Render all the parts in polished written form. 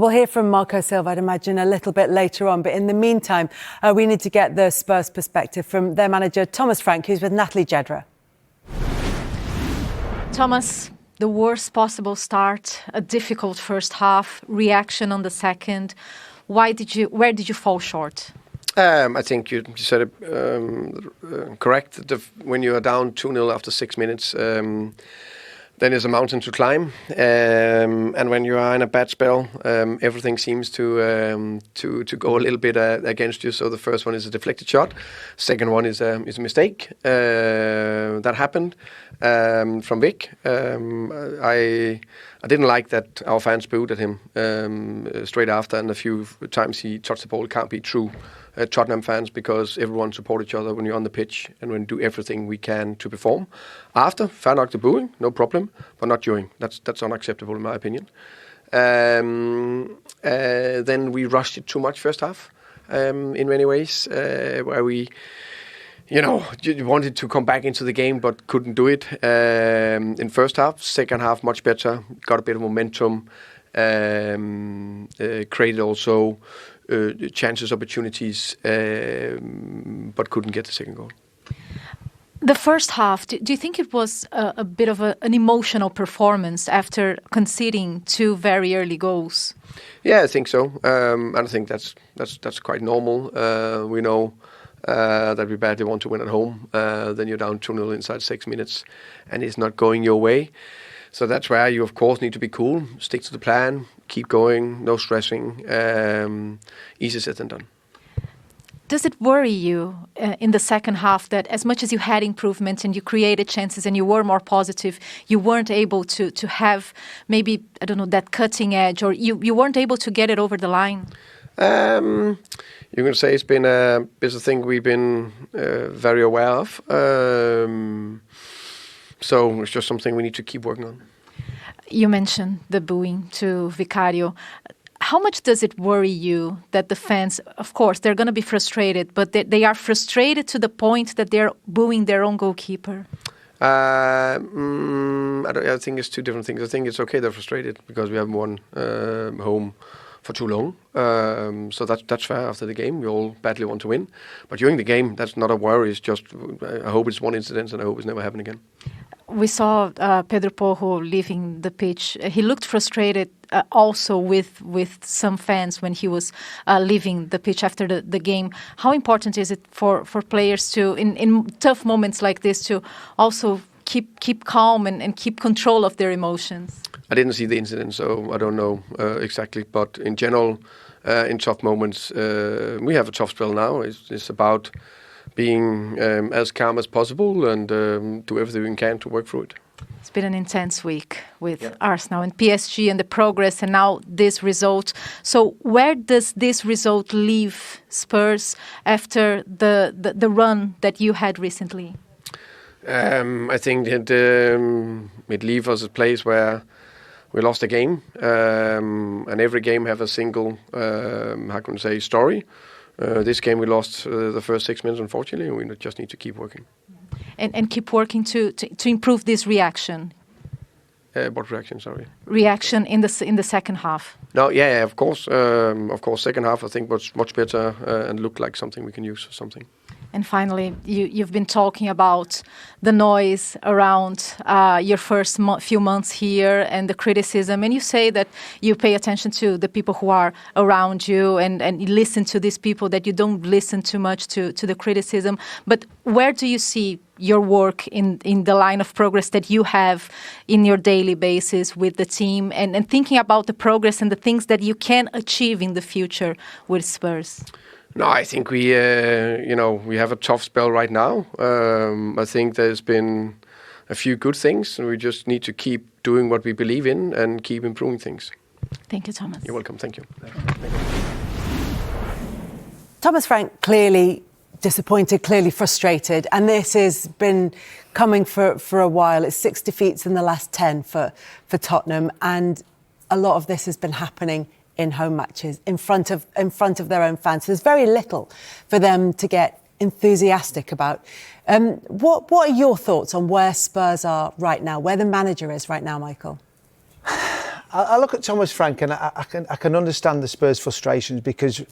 We'll hear from Marco Silva, I'd imagine, a little bit later on. But in the meantime, we need to get the Spurs perspective from their manager, Thomas Frank, who's with Natalie Jedra. Thomas, the worst possible start, a difficult first half, reaction on the second. Where did you fall short? I think you said it correct. When you are down 2-0 after 6 minutes, then there's a mountain to climb, and when you are in a bad spell, everything seems to go a little bit against you. So the first one is a deflected shot, second one is a mistake that happened from Vic. I didn't like that our fans booed at him straight after, and a few times he touched the ball. It can't be true. Tottenham fans, because everyone support each other when you're on the pitch and when we do everything we can to perform. After, fair enough, the booing, no problem, but not during. That's unacceptable in my opinion. Then we rushed it too much first half in many ways, where we, wanted to come back into the game but couldn't do it in first half. Second half, much better, got a bit of momentum, created also chances, opportunities, but couldn't get the second goal. The first half, do you think it was a bit of an emotional performance after conceding 2 very early goals? Yeah, I think so. And I think that's quite normal. We know that we badly want to win at home. Then you're down 2-0 inside 6 minutes and it's not going your way. So that's where you, of course, need to be cool, stick to the plan, keep going, no stressing. Easier said than done. Does it worry you in the second half that as much as you had improvement and you created chances and you were more positive, you weren't able to have maybe, I don't know, that cutting edge, or you weren't able to get it over the line? You can say it's been a thing we've been very aware of. So it's just something we need to keep working on. You mentioned the booing to Vicario. How much does it worry you that the fans, of course, they're going to be frustrated, but they are frustrated to the point that they're booing their own goalkeeper? I think it's two different things. I think it's okay they're frustrated because we haven't won home for too long. So that's fair after the game. We all badly want to win. But during the game, that's not a worry. It's just, I hope it's one incident and I hope it's never happen again. We saw Pedro Porro leaving the pitch. He looked frustrated also with some fans when he was leaving the pitch after the game. How important is it for players to, in tough moments like this, to also keep calm and keep control of their emotions? I didn't see the incident, so I don't know exactly. But in general, in tough moments, we have a tough spell now. It's about being as calm as possible and do everything we can to work through it. It's been an intense week with Arsenal and PSG and the progress and now this result. So where does this result leave Spurs after the run that you had recently? I think it leaves us a place where we lost a game, and every game have a single, story. This game we lost the first 6 minutes, unfortunately, and we just need to keep working. And keep working to improve this reaction. What reaction? Sorry. Reaction in the second half. No, yeah, of course. Second half I think was much better and looked like something we can use for something. And finally, you've been talking about the noise around your first few months here and the criticism. And you say that you pay attention to the people who are around you and you listen to these people, that you don't listen too much to the criticism. But where do you see your work in the line of progress that you have in your daily basis with the team and thinking about the progress and the things that you can achieve in the future with Spurs? No, I think we have a tough spell right now. I think there's been a few good things, and we just need to keep doing what we believe in and keep improving things. Thank you, Thomas. You're welcome. Thank you. Thomas Frank clearly disappointed, clearly frustrated, and this has been coming for a while. It's 6 defeats in the last 10 for Tottenham, and a lot of this has been happening in home matches, in front of their own fans. So there's very little for them to get enthusiastic about. What are your thoughts on where Spurs are right now, where the manager is right now, Michael? I look at Thomas Frank and I can understand the Spurs' frustrations because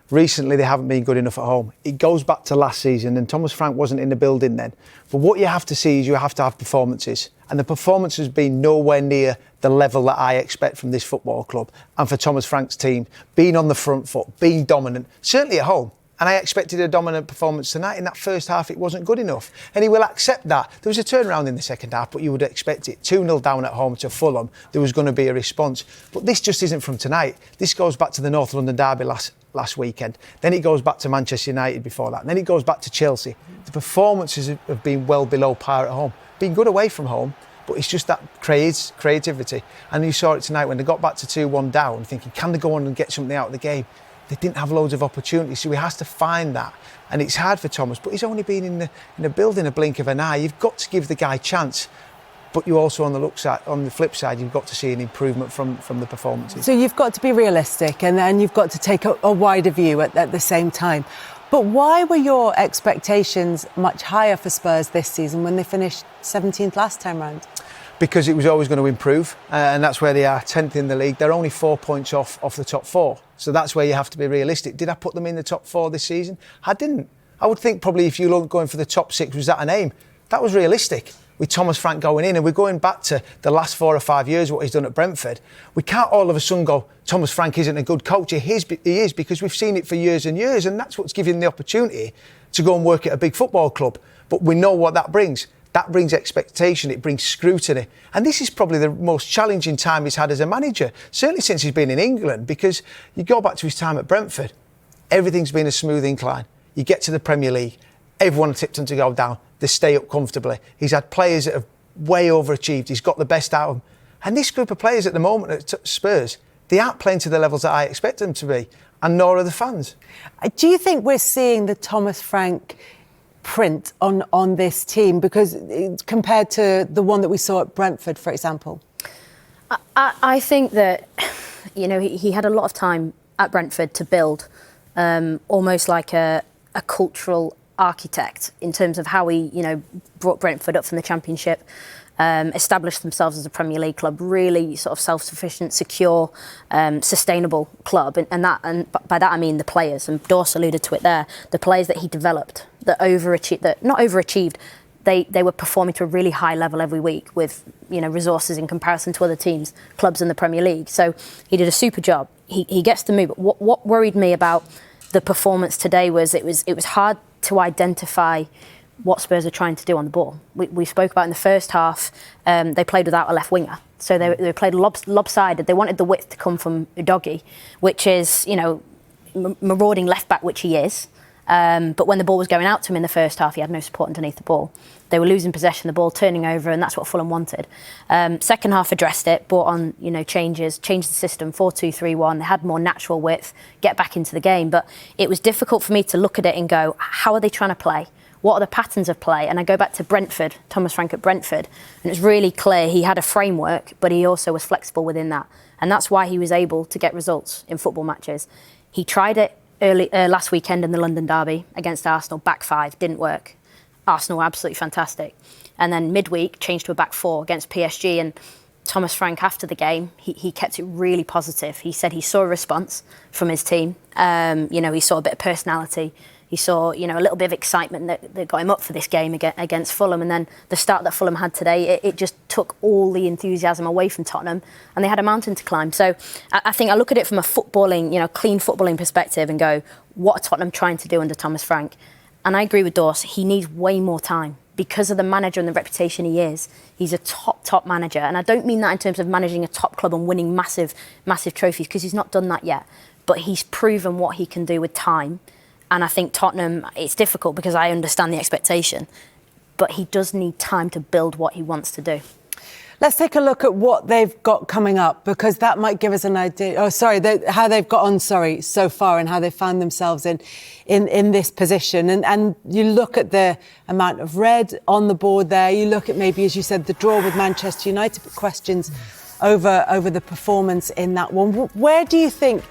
recently they haven't been good enough at home. It goes back to last season and Thomas Frank wasn't in the building then. But what you have to see is you have to have performances. And the performance has been nowhere near the level that I expect from this football club. And for Thomas Frank's team, being on the front foot, being dominant, certainly at home. And I expected a dominant performance tonight. In that first half, it wasn't good enough. And he will accept that. There was a turnaround in the second half, but you would expect it. 2-0 down at home to Fulham, there was going to be a response. But this just isn't from tonight. This goes back to the North London derby last weekend. Then it goes back to Manchester United before that. And then it goes back to Chelsea. The performances have been well below par at home. Been good away from home, but it's just that creativity. And you saw it tonight when they got back to 2-1 down, thinking, can they go on and get something out of the game? They didn't have loads of opportunities, so he has to find that. And it's hard for Thomas, but he's only been in the building a blink of an eye. You've got to give the guy a chance. But you also, on the flip side, you've got to see an improvement from the performances. So you've got to be realistic and then you've got to take a wider view at the same time. But why were your expectations much higher for Spurs this season when they finished 17th last time round? Because it was always going to improve, and that's where they are, 10th in the league. They're only 4 points off the top four. So that's where you have to be realistic. Did I put them in the top four this season? I didn't. I would think probably if you look going for the top six, was that an aim? That was realistic with Thomas Frank going in, and we're going back to the last 4 or 5 years, what he's done at Brentford. We can't all of a sudden go, Thomas Frank isn't a good coach. He is, because we've seen it for years and years, and that's what's given him the opportunity to go and work at a big football club. But we know what that brings. That brings expectation, it brings scrutiny. And this is probably the most challenging time he's had as a manager, certainly since he's been in England, because you go back to his time at Brentford, everything's been a smooth incline. You get to the Premier League, everyone tipped him to go down, they stay up comfortably. He's had players that have way overachieved, he's got the best out of them. And this group of players at the moment at Spurs, they aren't playing to the levels that I expect them to be, and nor are the fans. Do you think we're seeing the Thomas Frank print on this team, because compared to the one that we saw at Brentford, for example? I think that, you know, he had a lot of time at Brentford to build almost like a cultural architect in terms of how he, you know, brought Brentford up from the Championship, established themselves as a Premier League club, really sort of self-sufficient, secure, sustainable club. And by that I mean the players, and Dorse alluded to it there, the players that he developed, that not overachieved, they were performing to a really high level every week with, you know, resources in comparison to other teams, clubs in the Premier League. So he did a super job. He gets the move. But what worried me about the performance today was it was hard to identify what Spurs are trying to do on the ball. We spoke about in the first half, they played without a left winger. So they played lopsided. They wanted the width to come from Udogie, which is, you know, marauding left back, which he is. But when the ball was going out to him in the first half, he had no support underneath the ball. They were losing possession, the ball turning over, and that's what Fulham wanted. Second half addressed it, brought on, you know, changes, changed the system, 4-2-3-1. They had more natural width, get back into the game. But it was difficult for me to look at it and go, how are they trying to play? What are the patterns of play? And I go back to Brentford, Thomas Frank at Brentford, and it's really clear he had a framework, but he also was flexible within that. And that's why he was able to get results in football matches. He tried it last weekend in the London derby against Arsenal, back five, didn't work. Arsenal were absolutely fantastic. And then midweek, changed to a back four against PSG. And Thomas Frank, after the game, he kept it really positive. He said he saw a response from his team. You know, he saw a bit of personality. He saw, you know, a little bit of excitement that got him up for this game against Fulham. And then the start that Fulham had today, it just took all the enthusiasm away from Tottenham, and they had a mountain to climb. So I think I look at it from a footballing, you know, clean footballing perspective and go, what are Tottenham trying to do under Thomas Frank? And I agree with Dorse, he needs way more time because of the manager and the reputation he is. He's a top manager. And I don't mean that in terms of managing a top club and winning massive trophies, because he's not done that yet. But he's proven what he can do with time. And I think Tottenham, it's difficult because I understand the expectation, but he does need time to build what he wants to do. Let's take a look at what they've got coming up, because that might give us an idea. How they've got on, so far, and how they found themselves in this position. And you look at the amount of red on the board there. You look at maybe, as you said, the draw with Manchester United, questions over the performance in that one. Where do you think,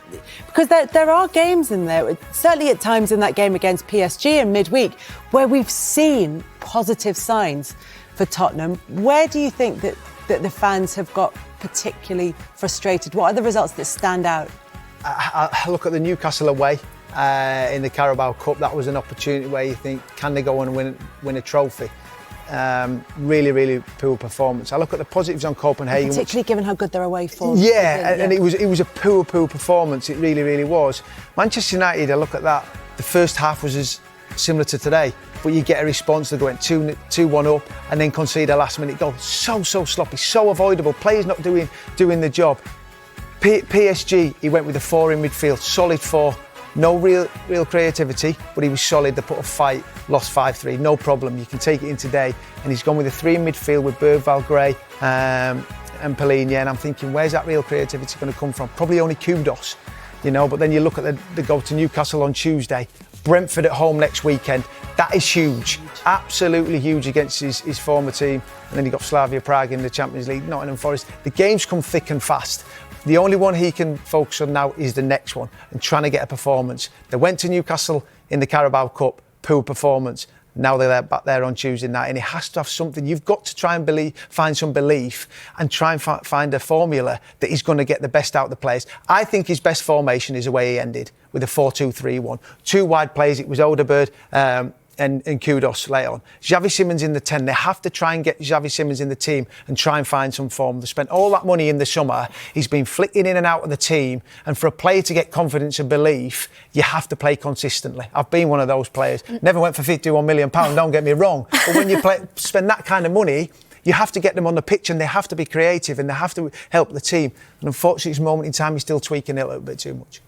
because there are games in there, certainly at times in that game against PSG in midweek, where we've seen positive signs for Tottenham. Where do you think that that the fans have got particularly frustrated? What are the results that stand out? I look at the Newcastle away in the Carabao Cup. That was an opportunity where you think, can they go and win a trophy? Really, really poor performance. I look at the positives on Copenhagen, particularly given how good their away form. And it was a poor performance. It really, really was. Manchester United, I look at that. The first half was as similar to today, but you get a response. They go 2-1 up and then concede a last-minute goal. So sloppy, so avoidable. Players not doing the job. PSG, he went with a 4 in midfield, solid 4. No real creativity, but he was solid. They put a fight, lost 5-3, no problem. You can take it in today. And he's gone with a 3 in midfield with Bergvall, Gray and Polina. And I'm thinking, where's that real creativity going to come from? Probably only kudos, you know. But then you look at the go to Newcastle on Tuesday, Brentford at home next weekend. That is huge, absolutely huge against his former team. And then you got Slavia Prague in the Champions League, Nottingham Forest. The games come thick and fast. The only one he can focus on now is the next one and trying to get a performance. They went to Newcastle in the Carabao Cup, poor performance. Now they're back there on Tuesday night, and he has to have something. You've got to try and find some belief and try and find a formula that he's going to get the best out of the players. I think his best formation is the way he ended with a 4-2-3-1. 2 wide players. It was Odegaard and Kudos later on. Xavi Simons in the 10. They have to try and get Xavi Simons in the team and try and find some form. They spent all that money in the summer. He's been flicking in and out of the team. And for a player to get confidence and belief, you have to play consistently. I've been one of those players. Never went for £51 million, don't get me wrong. But when you spend that kind of money, you have to get them on the pitch and they have to be creative and they have to help the team. And unfortunately, at this moment in time, he's still tweaking it a little bit too much.